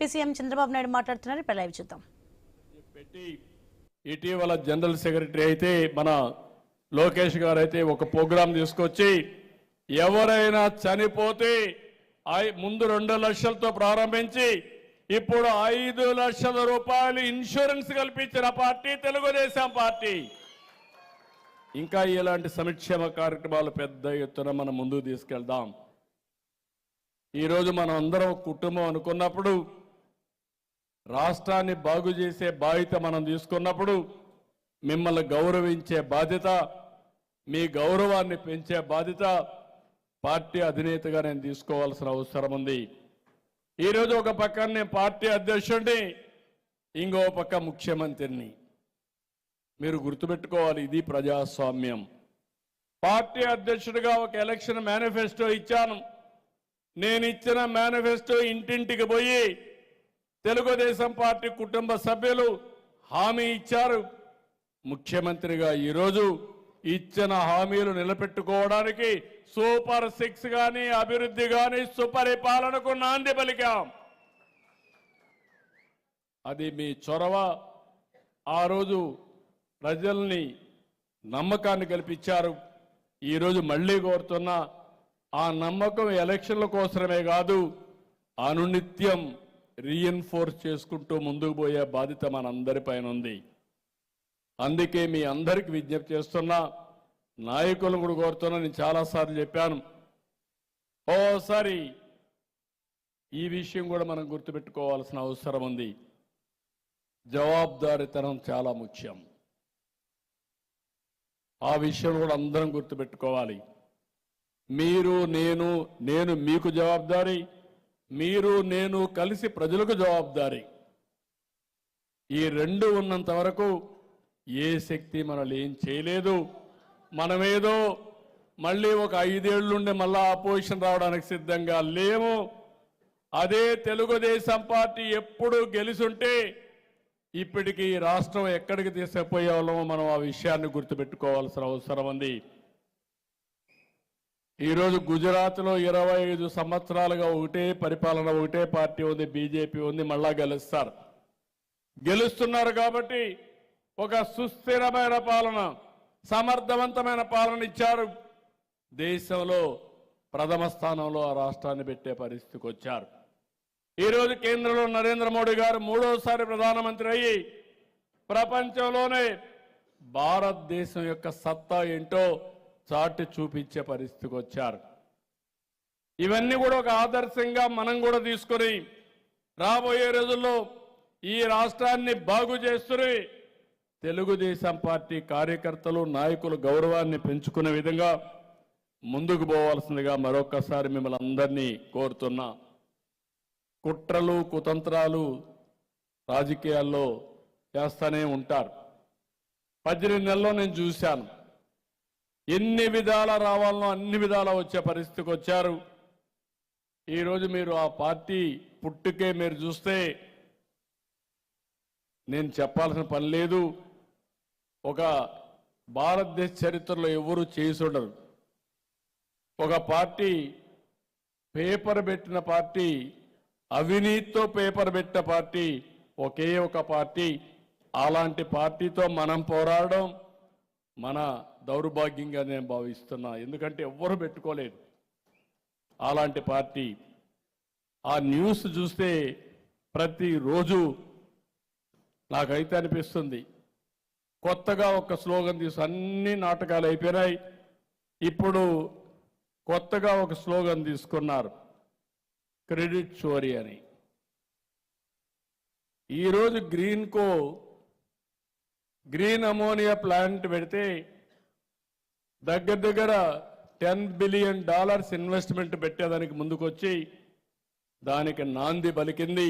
AP CM Chandrababu Naidu మాట్లాడుతున్నారు. ఇప్పుడు live చూద్దాం. ఇటీవల జనరల్ సెక్రటరీ అయితే మన లోకేష్ గారు అయితే ఒక ప్రోగ్రాం తీసుకొచ్చి ఎవరైనా చనిపోతే ముందు 2 లక్షలతో ప్రారంభించి ఇప్పుడు 5 లక్షల రూపాయలు ఇన్సూరెన్స్ కల్పించిన పార్టీ తెలుగుదేశం పార్టీ. ఇంకా ఇలాంటి సంక్షేమ కార్యక్రమాలు పెద్ద ఎత్తున మనం ముందుకు తీసుకెళ్దాం. ఈరోజు మనం అందరం కుటుంబం అనుకున్నప్పుడు, రాష్ట్రాన్ని బాగు చేసే బాధ్యత మనం తీసుకున్నప్పుడు, మిమ్మల్ని గౌరవించే బాధ్యత, మీ గౌరవాన్ని పెంచే బాధ్యత పార్టీ అధినేతగా నేను తీసుకోవాల్సిన అవసరం ఉంది. ఈరోజు ఒక పక్క నేను పార్టీ అధ్యక్షుడిని, ఇంకో పక్క ముఖ్యమంత్రిని. మీరు గుర్తుపెట్టుకోవాలి, ఇది ప్రజాస్వామ్యం. పార్టీ అధ్యక్షుడిగా ఒక ఎలక్షన్ మేనిఫెస్టో ఇచ్చాను. నేను ఇచ్చిన మేనిఫెస్టో ఇంటింటికి పోయి తెలుగుదేశం పార్టీ కుటుంబ సభ్యులు హామీ ఇచ్చారు. ముఖ్యమంత్రిగా ఈరోజు ఇచ్చిన హామీలు నిలబెట్టుకోవడానికి సూపర్ 6 కానీ, అభివృద్ధి కానీ, సుపరిపాలనకు నాంది పలికాం. అది మీ చొరవ. ఆ రోజు ప్రజల్ని నమ్మకాన్ని కల్పించారు. ఈరోజు మళ్లీ కోరుతున్నా, ఆ నమ్మకం ఎలక్షన్ల కోసమే కాదు, అనునిత్యం రీఎన్ఫోర్స్ చేసుకుంటూ ముందుకు పోయే బాధ్యత మనందరిపైన ఉంది. అందుకే మీ అందరికీ విజ్ఞప్తి చేస్తున్నా, నాయకులను కూడా కోరుతున్నా. నేను చాలాసార్లు చెప్పాను, ఓసారి ఈ విషయం కూడా మనం గుర్తుపెట్టుకోవాల్సిన అవసరం ఉంది. జవాబుదారీతనం చాలా ముఖ్యం. ఆ విషయం కూడా అందరం గుర్తుపెట్టుకోవాలి. మీరు నేను మీకు జవాబుదారీ, మీరు నేను కలిసి ప్రజలకు జవాబుదారీ. ఈ రెండు ఉన్నంత వరకు ఏ శక్తి మనల్ని ఏం చేయలేదు. మనమేదో మళ్ళీ ఒక 5 ఏళ్లుండి మళ్ళా అపోజిషన్ రావడానికి సిద్ధంగా లేము. అదే తెలుగుదేశం పార్టీ ఎప్పుడు గెలిచుంటే ఇప్పటికీ రాష్ట్రం ఎక్కడికి తీసుకుపోయేవాళ్ళమో మనం ఆ విషయాన్ని గుర్తుపెట్టుకోవాల్సిన అవసరం ఉంది. ఈరోజు గుజరాత్లో 25 సంవత్సరాలుగా ఒకటే పరిపాలన, ఒకటే పార్టీ ఉంది, బీజేపీ ఉంది. మళ్ళా గెలుస్తున్నారు కాబట్టి ఒక సుస్థిరమైన పాలన, సమర్థవంతమైన పాలన ఇచ్చారు. దేశంలో ప్రథమ స్థానంలో ఆ రాష్ట్రాన్ని పెట్టే పరిస్థితికి వచ్చారు. ఈరోజు కేంద్రంలో నరేంద్ర మోడీ గారు 3వసారి ప్రధానమంత్రి అయ్యి ప్రపంచంలోనే భారతదేశం యొక్క సత్తా ఏంటో చాటి చూపించే పరిస్థితికి వచ్చారు. ఇవన్నీ కూడా ఒక ఆదర్శంగా మనం కూడా తీసుకొని రాబోయే రోజుల్లో ఈ రాష్ట్రాన్ని బాగు చేస్తూనే తెలుగుదేశం పార్టీ కార్యకర్తలు, నాయకులు గౌరవాన్ని పెంచుకునే విధంగా ముందుకు పోవాల్సిందిగా మరొకసారి మిమ్మల్ని అందరినీ కోరుతున్నా. కుట్రలు, కుతంత్రాలు రాజకీయాల్లో చేస్తూనే ఉంటారు. 18 నెలల్లో నేను చూశాను. ఎన్ని విధాల రావాలనో అన్ని విధాల వచ్చే పరిస్థితికి వచ్చారు. ఈరోజు మీరు ఆ పార్టీ పుట్టుకే మీరు చూస్తే నేను చెప్పాల్సిన పని లేదు. ఒక భారతదేశ చరిత్రలో ఎవరు చేసి ఉండరు. ఒక పార్టీ పేపర్ పెట్టిన పార్టీ, అవినీతితో పేపర్ పెట్టిన పార్టీ ఒకే ఒక పార్టీ. అలాంటి పార్టీతో మనం పోరాడడం మన దౌర్భాగ్యంగా నేను భావిస్తున్నా. ఎందుకంటే ఎవ్వరు పెట్టుకోలేదు అలాంటి పార్టీ. ఆ న్యూస్ చూస్తే ప్రతిరోజు నాకైతే అనిపిస్తుంది, కొత్తగా ఒక స్లోగన్ తీసు, అన్ని నాటకాలు అయిపోయినాయి, ఇప్పుడు కొత్తగా ఒక స్లోగన్ తీసుకున్నారు, క్రెడిట్ చోరీ అని. ఈరోజు గ్రీన్ అమోనియా ప్లాంట్ పెడితే దగ్గర $10 బిలియన్ ఇన్వెస్ట్మెంట్ పెట్టేదానికి ముందుకొచ్చి దానికి నాంది పలికింది